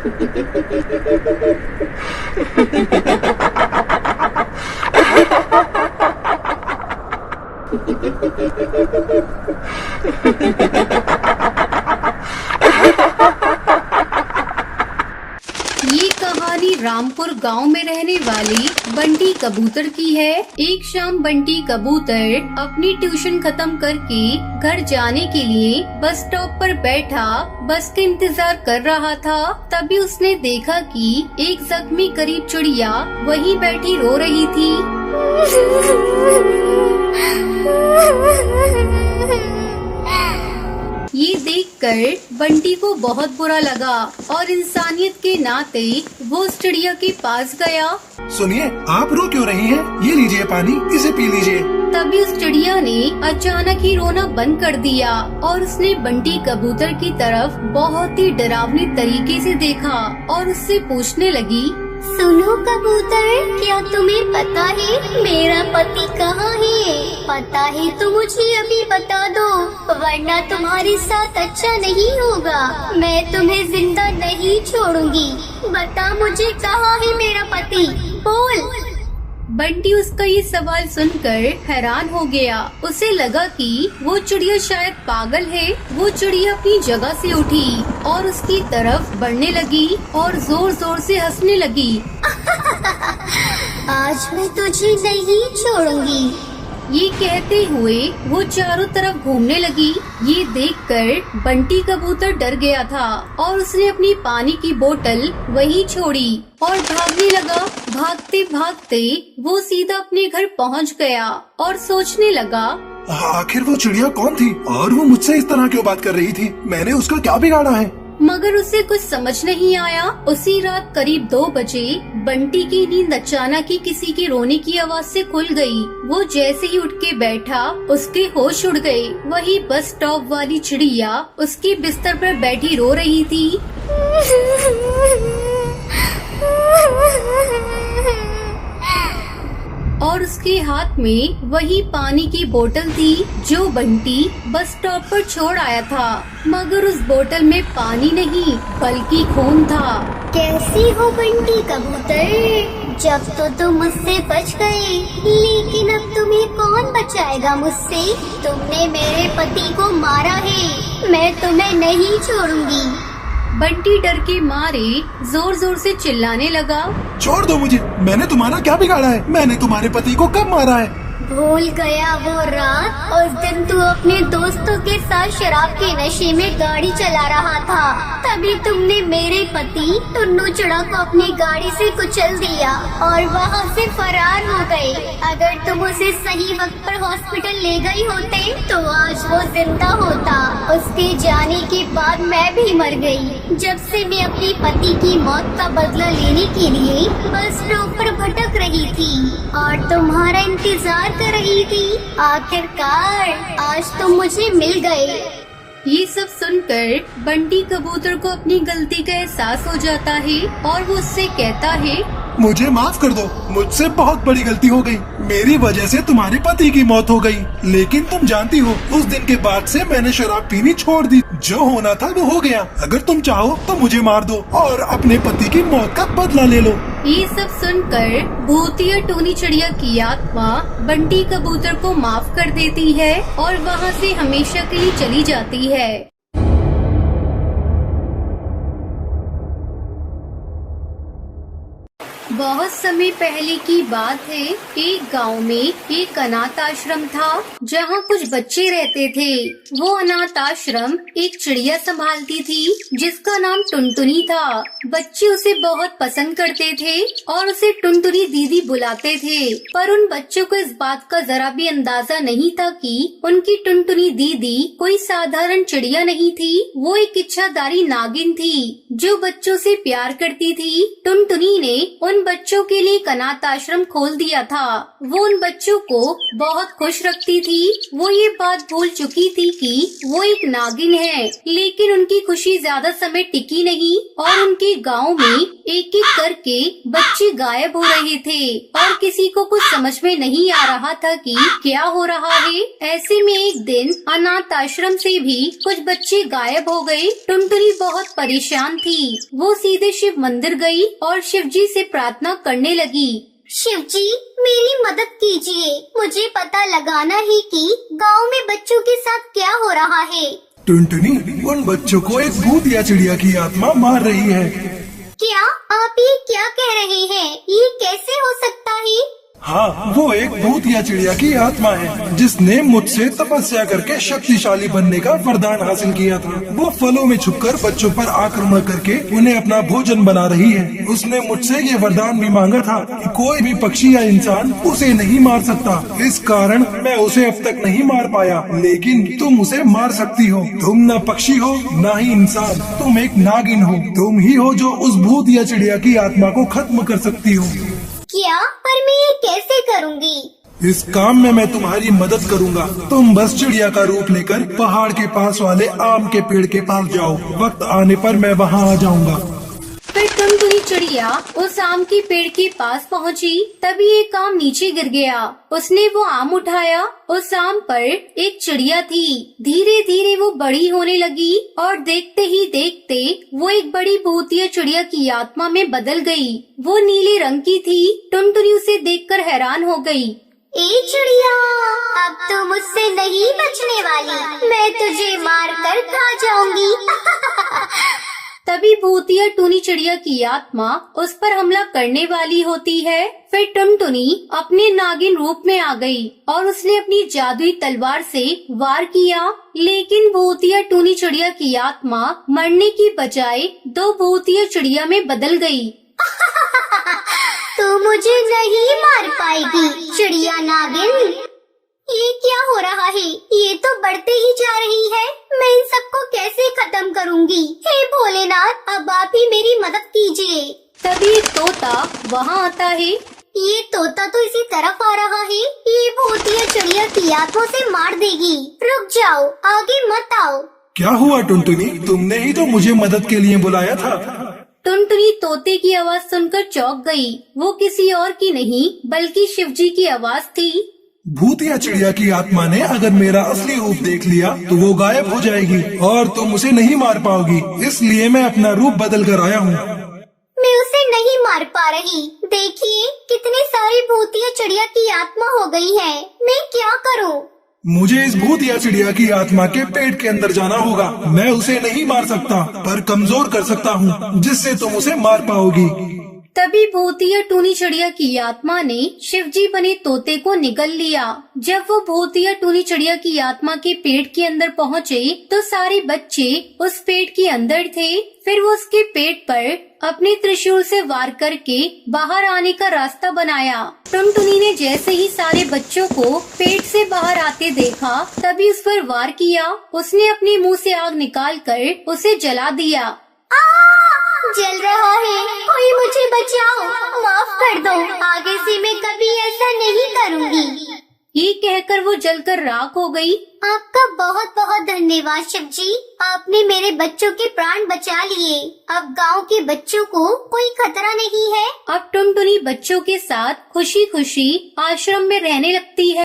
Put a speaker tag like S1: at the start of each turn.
S1: ये कहानी रामपुर गांव में रहने वाली बंटी कबूतर की है। एक शाम बंटी कबूतर अपनी ट्यूशन खत्म करके घर जाने के लिए बस स्टॉप पर बैठा बस का इंतजार कर रहा था। तभी उसने देखा कि एक जख्मी गरीब चिड़िया वहीं बैठी रो रही थी। ये देखकर बंटी को बहुत बुरा लगा और इंसानियत के नाते वो उस चिड़िया के पास गया।
S2: सुनिए, आप रो क्यों रही हैं? ये लीजिए पानी, इसे पी लीजिए।
S1: तभी उस चिड़िया ने अचानक ही रोना बंद कर दिया और उसने बंटी कबूतर की तरफ बहुत ही डरावनी तरीके से देखा और उससे पूछने लगी,
S3: सुनो कबूतर, क्या तुम्हें पता है मेरा पति कहाँ है? पता है तो मुझे अभी बता दो, वरना तुम्हारे साथ अच्छा नहीं होगा। मैं तुम्हें जिंदा नहीं छोड़ूंगी। बता मुझे कहाँ है मेरा पति, बोल।
S1: बंटी उसका ये सवाल सुनकर हैरान हो गया। उसे लगा कि वो चिड़िया शायद पागल है। वो चिड़िया अपनी जगह से उठी और उसकी तरफ बढ़ने लगी और जोर जोर से हंसने लगी।
S3: आज मैं तुझे नहीं छोड़ूंगी।
S1: ये कहते हुए वो चारों तरफ घूमने लगी। ये देखकर बंटी कबूतर डर गया था और उसने अपनी पानी की बोतल वहीं छोड़ी और भागने लगा। भागते भागते वो सीधा अपने घर पहुंच गया और सोचने लगा,
S2: आखिर वो चिड़िया कौन थी और वो मुझसे इस तरह क्यों बात कर रही थी? मैंने उसका क्या बिगाड़ा है?
S1: मगर उसे कुछ समझ नहीं आया। उसी रात करीब 2 बजे बंटी की नींद अचानक ही किसी के रोने की आवाज से खुल गई। वो जैसे ही उठ के बैठा उसके होश उड़ गए। वही बस स्टॉप वाली चिड़िया उसके बिस्तर पर बैठी रो रही थी। और उसके हाथ में वही पानी की बोतल थी जो बंटी बस स्टॉप पर छोड़ आया था। मगर उस बोतल में पानी नहीं बल्कि खून था।
S3: कैसी हो बंटी कबूतर? जब तो तुम मुझसे बच गए, लेकिन अब तुम्हें कौन बचाएगा मुझसे? तुमने मेरे पति को मारा है, मैं तुम्हें नहीं छोड़ूंगी।
S1: बंटी डर के मारे जोर जोर से चिल्लाने लगा,
S2: छोड़ दो मुझे, मैंने तुम्हारा क्या बिगाड़ा है? मैंने तुम्हारे पति को कब मारा है?
S3: भूल गया वो रात? उस दिन तू अपने दोस्तों के साथ शराब के नशे में गाड़ी चला रहा था, तभी तुमने मेरे पति टुन्नू चिड़ा को अपनी गाड़ी से कुचल दिया और वहाँ से फरार हो गए। अगर तुम उसे सही वक्त पर हॉस्पिटल ले गई होते तो आज वो जिंदा होता। उसके जाने के बाद मैं भी मर गई। जब से मैं अपने पति की मौत का बदला लेने के लिए बस स्टॉप पर भटक रही थी और तुम्हारा इंतजार कर रही थी। आखिरकार आज तुम मुझे मिल गए।
S1: ये सब सुनकर बंटी कबूतर को अपनी गलती का एहसास हो जाता है और वो उससे कहता है,
S2: मुझे माफ कर दो, मुझसे बहुत बड़ी गलती हो गई। मेरी वजह से तुम्हारे पति की मौत हो गई। लेकिन तुम जानती हो, उस दिन के बाद से मैंने शराब पीनी छोड़ दी। जो होना था वो हो गया। अगर तुम चाहो तो मुझे मार दो और अपने पति की मौत का बदला ले लो।
S1: ये सब सुनकर भूतिया टूनी चिड़िया की आत्मा बंटी कबूतर को माफ कर देती है और वहाँ से हमेशा के लिए चली जाती है। बहुत समय पहले की बात है। एक गांव में एक अनाथ आश्रम था जहां कुछ बच्चे रहते थे। वो अनाथ आश्रम एक चिड़िया संभालती थी जिसका नाम टुनटुनी था। बच्चे उसे बहुत पसंद करते थे और उसे टुनटुनी दीदी बुलाते थे। पर उन बच्चों को इस बात का जरा भी अंदाजा नहीं था कि उनकी टुनटुनी दीदी कोई साधारण चिड़िया नहीं थी। वो एक इच्छाधारी नागिन थी जो बच्चों से प्यार करती थी। टुनटुनी ने उन बच्चों के लिए एक अनाथ आश्रम खोल दिया था। वो उन बच्चों को बहुत खुश रखती थी। वो ये बात भूल चुकी थी कि वो एक नागिन है, लेकिन उनकी खुशी ज्यादा समय टिकी नहीं और उनके गांव में एक एक करके बच्चे गायब हो रहे थे और किसी को कुछ समझ में नहीं आ रहा था कि क्या हो रहा है। ऐसे में एक दिन अनाथ आश्रम से भी कुछ बच्चे गायब हो गए। टुनटुनी बहुत परेशान थी। वो सीधे शिव मंदिर गई और शिव जी से प्रार्थना करने लगी।
S3: शिव जी, मेरी मदद कीजिए। मुझे पता लगाना है कि गांव में बच्चों के साथ क्या हो रहा है।
S2: टुनटुनी, उन बच्चों को एक भूत या चिड़िया की आत्मा मार रही है।
S3: क्या आप ये क्या कह रहे हैं? ये कैसे हो सकता है?
S2: हाँ, वो एक भूत या चिड़िया की आत्मा है जिसने मुझसे तपस्या करके शक्तिशाली बनने का वरदान हासिल किया था। वो फलों में छुपकर बच्चों पर आक्रमण करके उन्हें अपना भोजन बना रही है। उसने मुझसे ये वरदान भी मांगा था कि कोई भी पक्षी या इंसान उसे नहीं मार सकता। इस कारण मैं उसे अब तक नहीं मार पाया, लेकिन तुम उसे मार सकती हो। तुम न पक्षी हो न ही इंसान, तुम एक नागिन हो। तुम ही हो जो उस भूत या चिड़िया की आत्मा को खत्म कर सकती हो।
S3: क्या? पर मैं ये कैसे करूँगी?
S2: इस काम में मैं तुम्हारी मदद करूंगा। तुम बस चिड़िया का रूप लेकर पहाड़ के पास वाले आम के पेड़ के पास जाओ। वक्त आने पर मैं वहाँ आ जाऊंगा।
S1: फिर टुनटुनी चिड़िया उस आम के पेड़ के पास पहुंची। तभी एक आम नीचे गिर गया। उसने वो आम उठाया। उस आम पर एक चिड़िया थी। धीरे धीरे वो बड़ी होने लगी और देखते ही देखते वो एक बड़ी भूतिया चिड़िया की आत्मा में बदल गई। वो नीले रंग की थी। टुनटुनी उसे देखकर हैरान हो गई।
S3: ए चिड़िया, अब तो मुझसे नहीं बचने वाली। मैं तुझे मार कर खा जाऊंगी।
S1: तभी भूतिया टूनी चिड़िया की आत्मा उस पर हमला करने वाली होती है। फिर टुनटुनी अपने नागिन रूप में आ गई और उसने अपनी जादुई तलवार से वार किया, लेकिन भूतिया टूनी चिड़िया की आत्मा मरने की बजाय दो भूतिया चिड़िया में बदल गई।
S3: तू मुझे नहीं मार पाएगी चिड़िया नागिन। ये क्या हो रहा है? ये तो बढ़ते ही जा रही है। मैं इन सबको कैसे खत्म करूंगी? हे भोलेनाथ, अब आप ही मेरी मदद कीजिए।
S1: तभी एक तोता वहाँ आता है।
S3: ये तोता तो इसी तरफ आ रहा है। ये भूतिया चिड़िया की आत्मा से मार देगी। रुक जाओ, आगे मत आओ।
S2: क्या हुआ टुनटुनी? तुमने ही तो मुझे मदद के लिए बुलाया था।
S1: टुनटुनी तोते की आवाज सुनकर चौंक गई। वो किसी और की नहीं बल्कि शिवजी की आवाज थी।
S2: भूतिया चिड़िया की आत्मा ने अगर मेरा असली रूप देख लिया तो वो गायब हो जाएगी और तुम उसे नहीं मार पाओगी। इसलिए मैं अपना रूप बदल कर आया हूँ।
S3: मैं उसे नहीं मार पा रही। देखिए, कितने सारे भूतिया चिड़िया की आत्मा हो गई है। मैं क्या करूँ?
S2: मुझे इस भूत या चिड़िया की आत्मा के पेट के अंदर जाना होगा। मैं उसे नहीं मार सकता, पर कमजोर कर सकता हूँ जिससे तुम उसे मार पाओगी।
S1: तभी भूतिया टूनी चिड़िया की आत्मा ने शिवजी बने तोते को निगल लिया। जब वो भूतिया टूनी चिड़िया की आत्मा के पेट के अंदर पहुँचे तो सारे बच्चे उस पेट के अंदर थे। फिर वो उसके पेट पर अपने त्रिशूल से वार करके बाहर आने का रास्ता बनाया। टुनटुनी ने जैसे ही सारे बच्चों को पेट से बाहर आते देखा तभी उस पर वार किया। उसने अपने मुंह से आग निकालकर उसे जला दिया।
S3: जल रहा है, कोई मुझे बचाओ। माफ कर दो, आगे से मैं कभी ऐसा नहीं करूँगी।
S1: ये कहकर वो जलकर राख हो गई।
S3: आपका बहुत बहुत धन्यवाद शिव जी। आपने मेरे बच्चों के प्राण बचा लिए। अब गांव के बच्चों को कोई खतरा नहीं है।
S1: अब टुनटुनी बच्चों के साथ खुशी खुशी आश्रम में रहने लगती है।